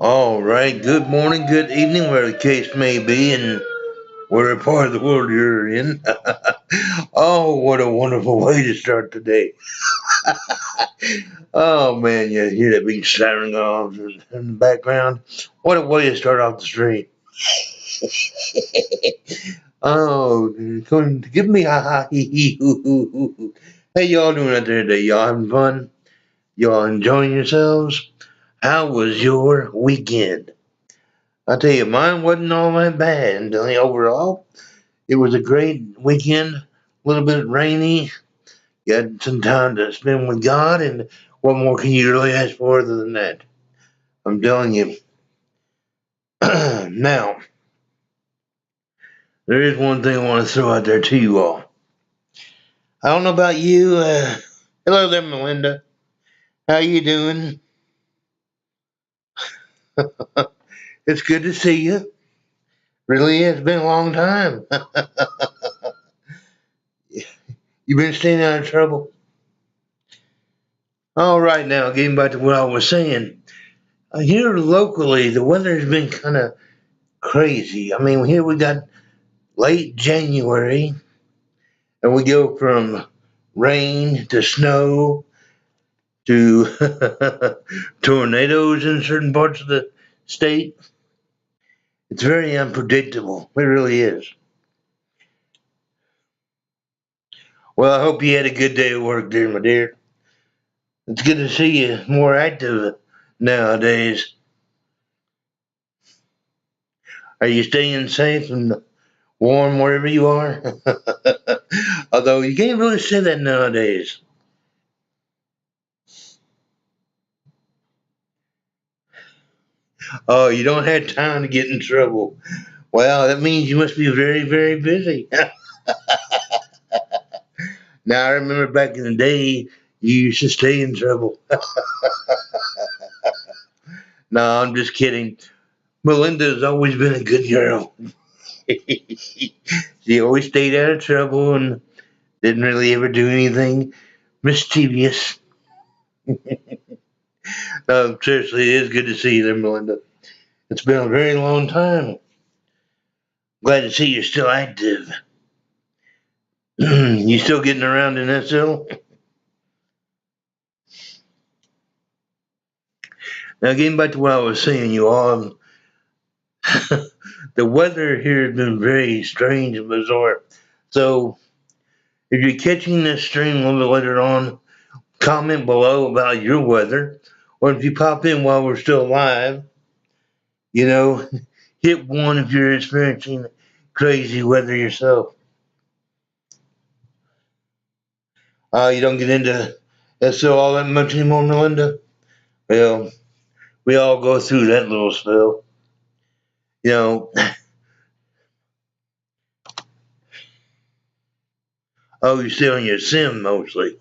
All right. Good morning, good evening, where the case may be, and whatever part of the world you're in. Oh, what a wonderful way to start the day. Oh, man, you hear that big siren off in the background. What a way to start off the street. Oh, come give me ha ha hee hee hoo hoo hoo hoo. Hey, y'all doing out there today? Y'all having fun? Y'all enjoying yourselves? How was your weekend? I tell you, mine wasn't all that bad. Overall, it was a great weekend. A little bit rainy. You had some time to spend with God, and what more can you really ask for other than that? I'm telling you. Now, there is one thing I want to throw out there to you all. I don't know about you. Hello there, Melinda. How you doing? It's good to see you. Really, it's been a long time. You been staying out of trouble? All right, now getting back to what I was saying. Here locally, the weather's been kind of crazy. I mean, here we got late January, and we go from rain to snow to tornadoes in certain parts of the state. It's very unpredictable. It really is. Well, I hope you had a good day at work, dear, my dear. It's good to see you more active nowadays. Are you staying safe and warm wherever you are? Although you can't really say that nowadays. Oh, you don't have time to get in trouble. Well, that means you must be very, very busy. Now, I remember back in the day, you used to stay in trouble. No, I'm just kidding. Melinda's always been a good girl. She always stayed out of trouble and didn't really ever do anything mischievous. Seriously, it is good to see you there, Melinda. It's been a very long time. Glad to see you're still active. You still getting around in that cell? Now, getting back to what I was saying, you all, the weather here has been very strange and bizarre. So, if you're catching this stream a little bit later on, comment below about your weather. Or if you pop in while we're still live, you know, hit one if you're experiencing crazy weather yourself. You don't get into SO all that much anymore, Melinda? Well, we all go through that little spell. You know, oh, you're still on your sim mostly.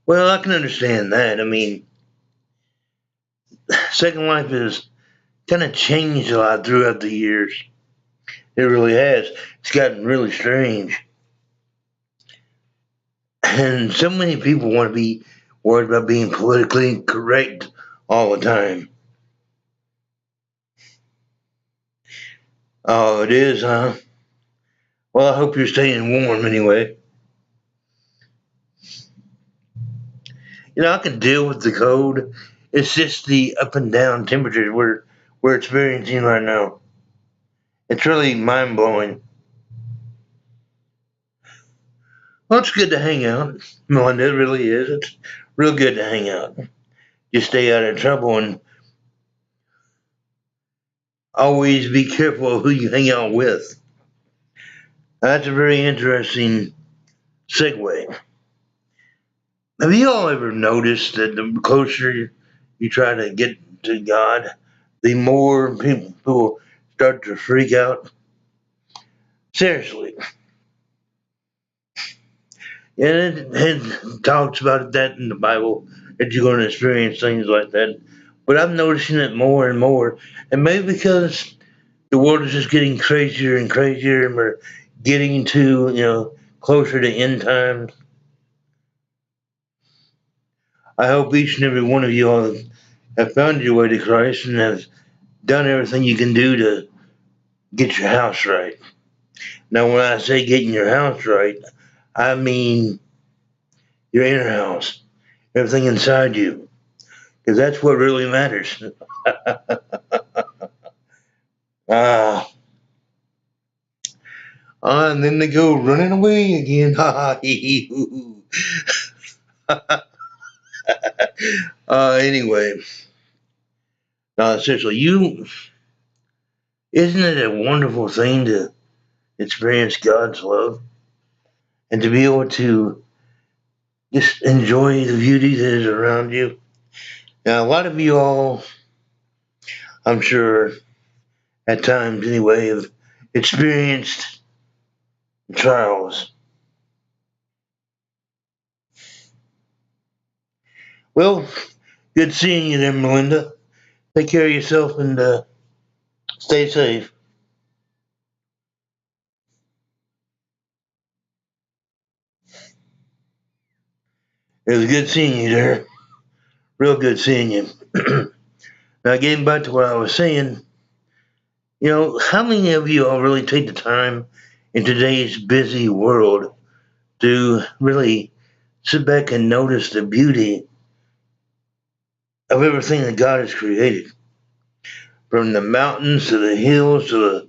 Well, I can understand that. I mean, Second Life has kind of changed a lot throughout the years. It really has. It's gotten really strange. And so many people want to be worried about being politically correct all the time. Oh, it is, huh? Well, I hope you're staying warm anyway. I can deal with the cold. It's just the up and down temperatures we're experiencing right now. It's really mind blowing. Well, it's good to hang out. Melinda, it really is. It's real good to hang out. You stay out of trouble and always be careful of who you hang out with. That's a very interesting segue. Have you all ever noticed that the closer you try to get to God, the more people start to freak out? Seriously. And it talks about that in the Bible that you're going to experience things like that. But I'm noticing it more and more. And maybe because the world is just getting crazier and crazier and we're getting to, closer to end times. I hope each and every one of you all have found your way to Christ and have done everything you can do to get your house right. Now, when I say getting your house right, I mean your inner house, everything inside you, because that's what really matters. Ah, and then they go running away again. Ha ha hee hee hoo hoo. Anyway, seriously, isn't it a wonderful thing to experience God's love and to be able to just enjoy the beauty that is around you? Now, a lot of you all, I'm sure, at times anyway, have experienced trials. Well, good seeing you there, Melinda. Take care of yourself and stay safe. It was good seeing you there. Real good seeing you. Now, getting back to what I was saying, how many of you all really take the time in today's busy world to really sit back and notice the beauty of everything that God has created? From the mountains to the hills to the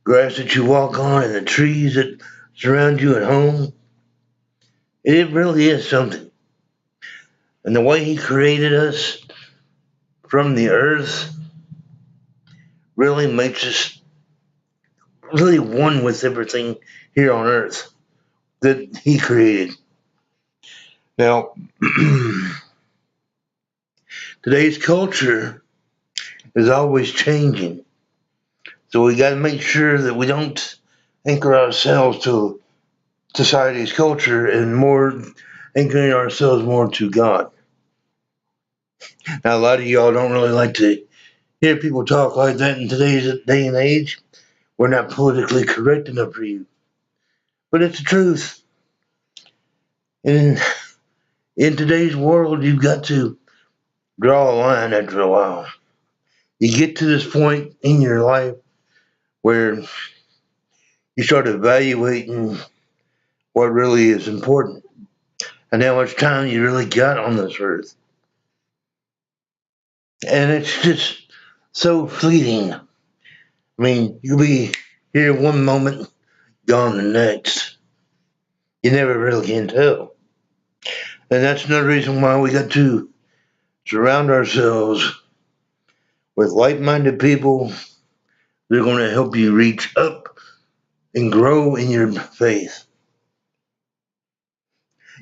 grass that you walk on and the trees that surround you at home. It really is something. And the way He created us from the earth really makes us really one with everything here on earth that He created. Now, today's culture is always changing. So we got to make sure that we don't anchor ourselves to society's culture and more anchoring ourselves more to God. Now, a lot of y'all don't really like to hear people talk like that in today's day and age. We're not politically correct enough for you. But it's the truth. And in today's world, you've got to draw a line after a while. You get to this point in your life where you start evaluating what really is important and how much time you really got on this earth. And it's just so fleeting. I mean, you'll be here one moment, gone the next. You never really can tell. And that's another reason why we got to surround ourselves with like minded people that are going to help you reach up and grow in your faith.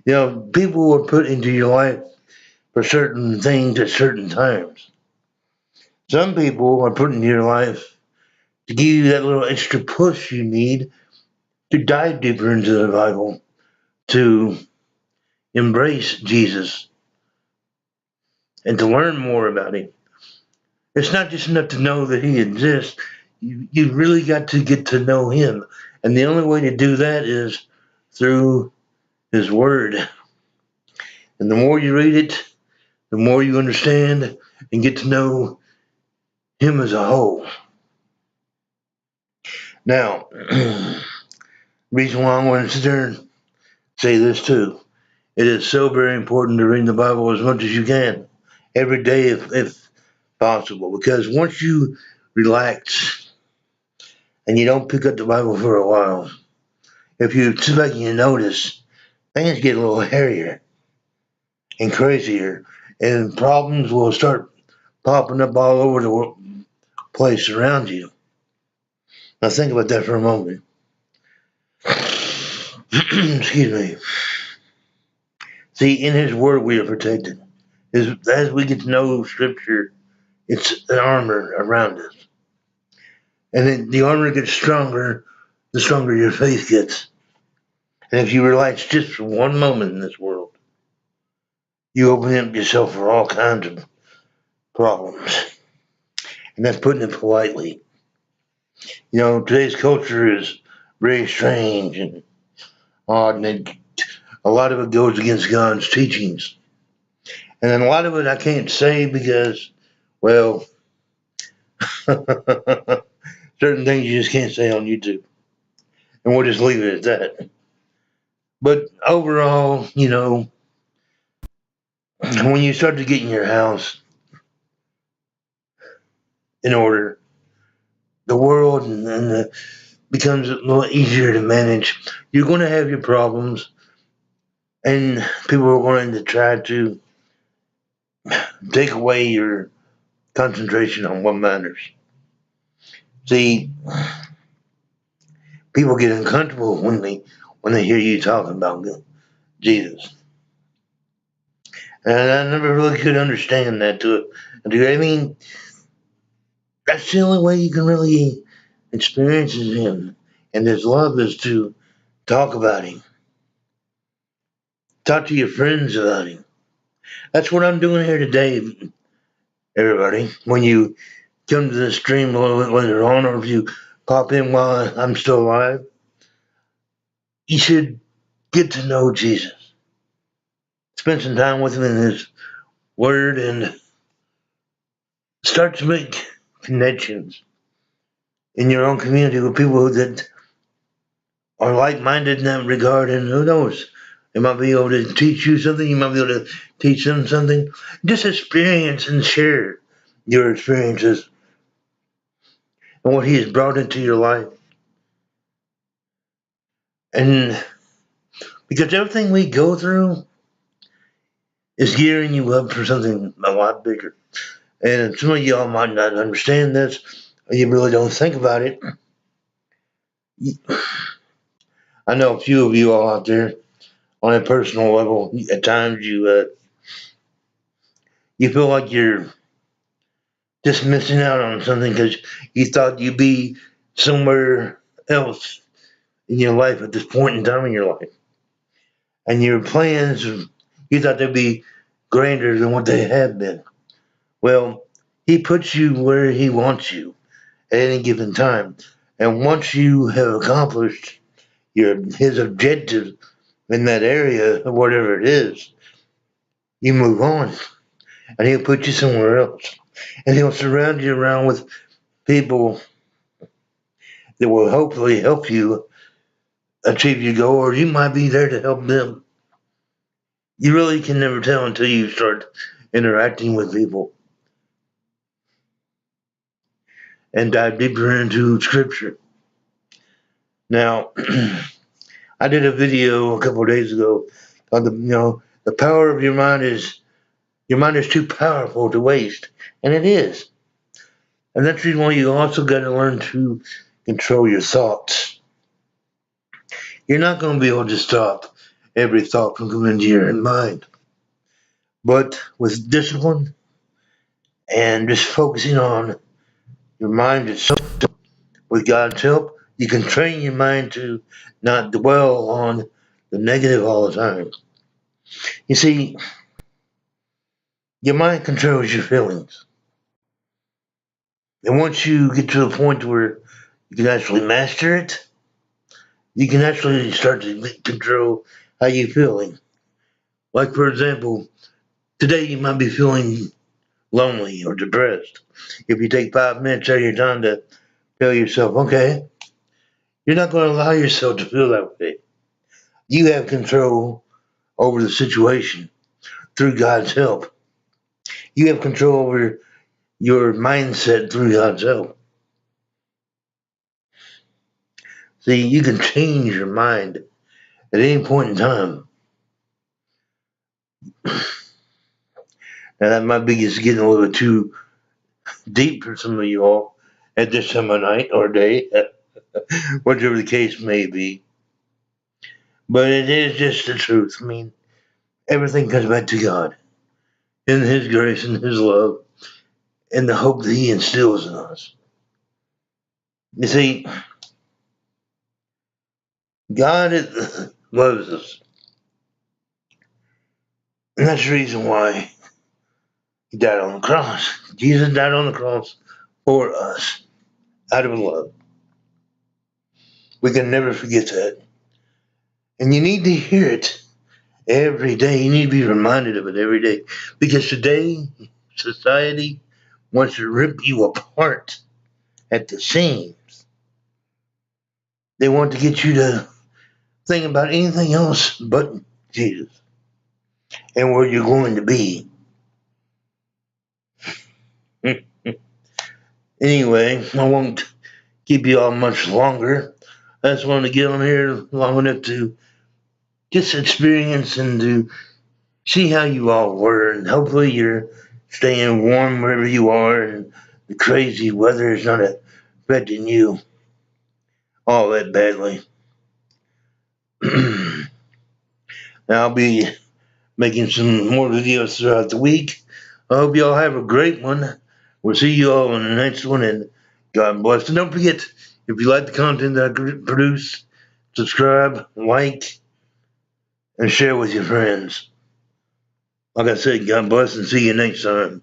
People are put into your life for certain things at certain times. Some people are put into your life to give you that little extra push you need to dive deeper into the Bible, to embrace Jesus, and to learn more about Him. It's not just enough to know that He exists. You really got to get to know Him. And the only way to do that is through His Word. And the more you read it, the more you understand and get to know Him as a whole. Now, reason why I wanted to sit there and say this too. It is so very important to read the Bible as much as you can, every day if possible, because once you relax and you don't pick up the Bible for a while, if you sit back and you notice, things get a little hairier and crazier, and problems will start popping up all over the place around you. Now think about that for a moment. Excuse me. See, in His Word we are protected. As we get to know Scripture, it's an armor around us. And then the armor gets stronger, the stronger your faith gets. And if you relax just for one moment in this world, you open up yourself for all kinds of problems. And that's putting it politely. Today's culture is very strange and odd, and a lot of it goes against God's teachings. And then a lot of it I can't say because, well, Certain things you just can't say on YouTube. And we'll just leave it at that. But overall, when you start to get in your house in order, the world becomes a little easier to manage. You're going to have your problems, and people are going to try to take away your concentration on what matters. See, people get uncomfortable when they hear you talking about Jesus, and I never really could understand that. I mean, that's the only way you can really experience Him and His love is to talk about Him, talk to your friends about Him. That's what I'm doing here today, everybody. When you come to the stream, whether on or if you pop in while I'm still alive, you should get to know Jesus. Spend some time with Him in His Word and start to make connections in your own community with people that are like-minded in that regard. And who knows, they might be able to teach you something. You might be able to teach them something. Just experience and share your experiences and what He has brought into your life. And because everything we go through is gearing you up for something a lot bigger. And some of y'all might not understand this, or you really don't think about it. I know a few of you all out there on a personal level. At times you feel like you're just missing out on something because you thought you'd be somewhere else in your life at this point in time in your life, and your plans you thought they'd be grander than what they have been. Well, He puts you where He wants you at any given time. And once you have accomplished his objective in that area, whatever it is, you move on. And He'll put you somewhere else. And He'll surround you around with people that will hopefully help you achieve your goal, or you might be there to help them. You really can never tell until you start interacting with people and dive deeper into scripture. Now, I did a video a couple of days ago on the power of your mind is too powerful to waste, and it is. And that's the reason why you also got to learn to control your thoughts. You're not going to be able to stop every thought from coming into your mind, but with discipline and just focusing on your mind itself, with God's help, you can train your mind to not dwell on the negative all the time. You see, your mind controls your feelings. And once you get to a point where you can actually master it, you can actually start to control how you're feeling. Like, for example, today you might be feeling lonely or depressed. If you take 5 minutes out of your time to tell yourself, okay, you're not going to allow yourself to feel that way. You have control over the situation through God's help. You have control over your mindset through God's help. See, you can change your mind at any point in time. Now, that might be just getting a little bit too deep for some of you all at this time of night or day, whatever the case may be. But it is just the truth. I mean, everything comes back to God in His grace and His love and the hope that He instills in us. You see, God loves us. And that's the reason why He died on the cross. Jesus died on the cross for us out of love. We can never forget that. And you need to hear it every day. You need to be reminded of it every day. Because today, society, wants to rip you apart at the seams. They want to get you to think about anything else but Jesus and where you're going to be. Anyway, I won't keep you all much longer. I just wanted to get on here long enough to just experience and to see how you all were, and hopefully you're staying warm wherever you are, and the crazy weather is not affecting you all that badly. I'll be making some more videos throughout the week. I hope you all have a great one. We'll see you all in the next one, and God bless. And don't forget, if you like the content that I produce, subscribe, like, and share with your friends. Like I said, God bless, and see you next time.